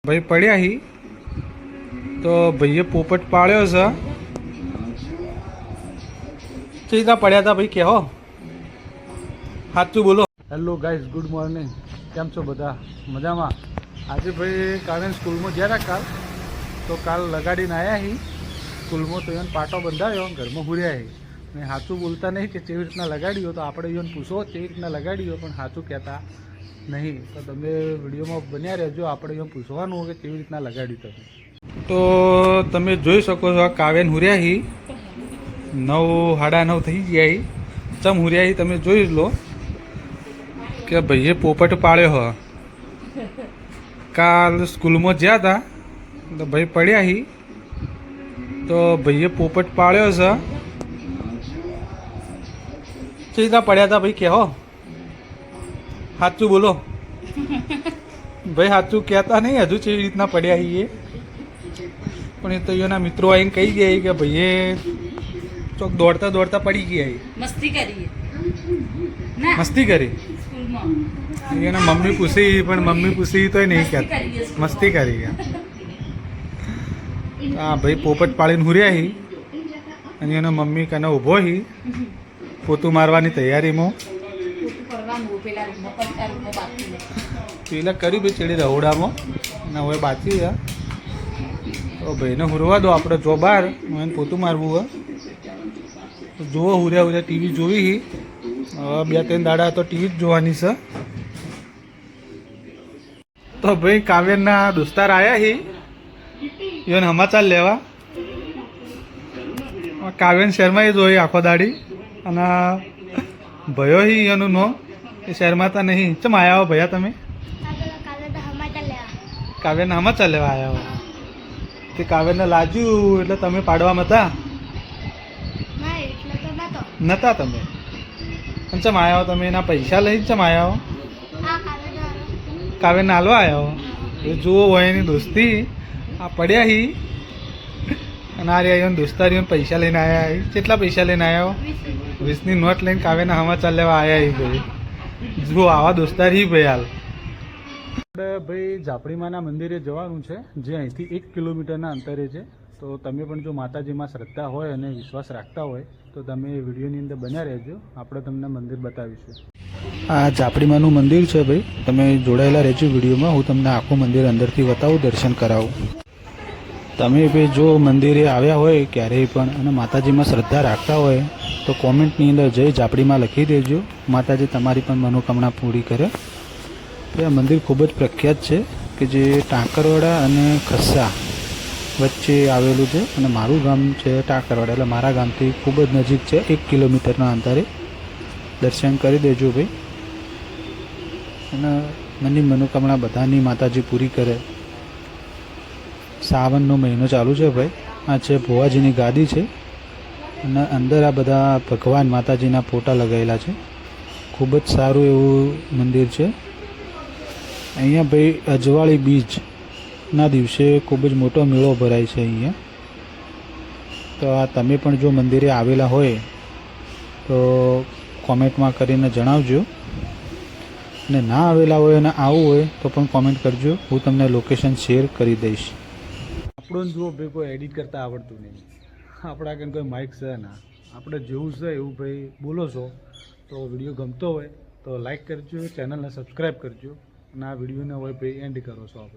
भाई पढ़िया ही तो भैया पोपट पाळ्यो છે चीता पढ़िया था भाई कहो साचू बोलो। हेलो गाइस गुड मॉर्निंग केम छो बधा मजा में। आज भाई कारण स्कूल में गया था काल तो काल लगाड़ी आया ही स्कूल में तो इन पाटो बंधायो घर में हुर्या ही ने साचू बोलता नहीं कि केवी रीतना लगाड़ियो तो आपणे इन पूछो केवी रीतना लगाड़ियो पण साचू कहता नहीं तो तमे विडियो में बन्या रहेजो आपणे इन पूछवानुं के केवी रीतना लगाड़ी तमे। तो तमे जोई शको छो काव्यन हुर्या ही 9 साढ़ा 9 थई गया ही चम हुर्या ही तमे जोई लो कि भाई पोपट पाळ्यो हो। काल स्कूल में ज्या था तो भाई पढ़िया ही तो भाई पोपट पाळ्यो છે चीता पढ़िया था भाई कहो साचू बोलो भाई साचू कहता नहीं हजू चीज इतना पढ़िया ही ये पण ये तो योना मित्रों आईने कही गया कि भाई चौक दौड़ता दौड़ता पड़ी गया है मस्ती करी ना मस्ती करी ये ना मम्मी पूछी पण मम्मी पूछी तो नहीं कहती मस्ती करी गया। हाँ भाई पोपट पाळीने हुर्या ही અને એનો મમ્મી કને ઊભો હી પોતું મારવાની તૈયારીમાં પેલા કર્યું ભાઈ ચડી રહોડામાં ને હવે બાકી છે તો ભાઈને હુરવા દો આપણે જો બહાર એને પોતું મારવું હોય તો જુઓ હુર્યા હુર્યા ટીવી જોવી હી હવે 2-3 દાડા તો ટીવી જ જોવાની છે। તો ભાઈ કાવ્યના દોસ્તાર આવ્યા હી એને સમાચાર લેવા काव्यन शर्मा ही जो आखो दाड़ी अना भयो ही एनु नो ए शर्माता नहीं चम आया हो भैया तमे काव्यन समाचार लेवा आया हो ते काव्यन लाज्यू એટલે તમે પાડવા મતા ના એટલે તો નતા તમે અને ચમ આયા હો તમે એના પૈસા લઈ ચમ આયા હો આ કાવ્યન હાલવા આયા હો એ જુઓ હોય એની દોસ્તી આ પડ્યા ही અને આ રહ્યા દોસ્તારીઓ પૈસા લઈને આવ્યા હી કેટલા પૈસા લઈને આવ્યા હો 20ની નોટ લઈને કાવ્યના સમાચાર લેવા આવ્યા હી ભાઈ જો આવા દોસ્તાર હી ભાઈ હાલ ભાઈ ઝાપડીમાના મંદિરે જવાનું છે જે અહીંથી 1 કિલોમીટરના અંતરે છે તો તમે પણ જો માતાજીમાં શ્રદ્ધા હોય અને વિશ્વાસ રાખતા હોય તો તમે વિડીયોની અંદર બન્યા રહેજો આપણે તમને મંદિર બતાવીશું। આ ઝાપડીમાનું મંદિર છે ભાઈ તમે જોડાયેલા રહેજો વિડીયોમાં હું તમને આખું મંદિર અંદરથી બતાવું દર્શન કરાવું। તમે ભાઈ જો મંદિરે આવ્યા હોય ક્યારેય પણ અને માતાજીમાં શ્રદ્ધા રાખતા હોય તો કોમેન્ટની અંદર જય ઝાપડીમાં લખી દેજો માતાજી તમારી પણ મનોકામના પૂરી કરે। આ મંદિર ખૂબ જ પ્રખ્યાત છે કે જે ટાંકરવાડા અને ખસ્સા વચ્ચે આવેલું છે અને મારું ગામ છે ટાંકરવાડા એટલે મારા ગામથી ખૂબ જ નજીક છે 1 કિલોમીટરના અંતરે દર્શન કરી દેજો ભાઈ અને મનની મનોકામના બધાની માતાજી પૂરી કરે। सावन महीनो चालू है भाई आ छे भुवाजीनी गादी है અને અંદર આ બધા ભગવાન માતાજીના ફોટા લગાવેલા છે ખૂબ જ સારું એવું મંદિર છે। અહીંયા ભાઈ અજવાળી બીજના દિવસે ખૂબ જ મોટો મેળો ભરાય છે અહીંયા તો આ તમે પણ જો મંદિરે આવેલા હોય તો કોમેન્ટમાં કરીને જણાવજો અને ના આવેલા હોય અને આવવું હોય તો પણ કોમેન્ટ કરજો હું તમને લોકેશન શેર કરી દઈશ। આપણો જુઓ ભાઈ કોઈ એડિટ કરતા આવડતું નહીં આપણા આગળ કોઈ માઇક છે ના આપણે જેવું છે એવું ભાઈ બોલો છો તો વિડીયો ગમતો હોય તો લાઈક કરજો ચેનલને સબસ્ક્રાઈબ કરજો અને આ વિડીયોને હોય ભાઈ એન્ડ કરો છો આપણે।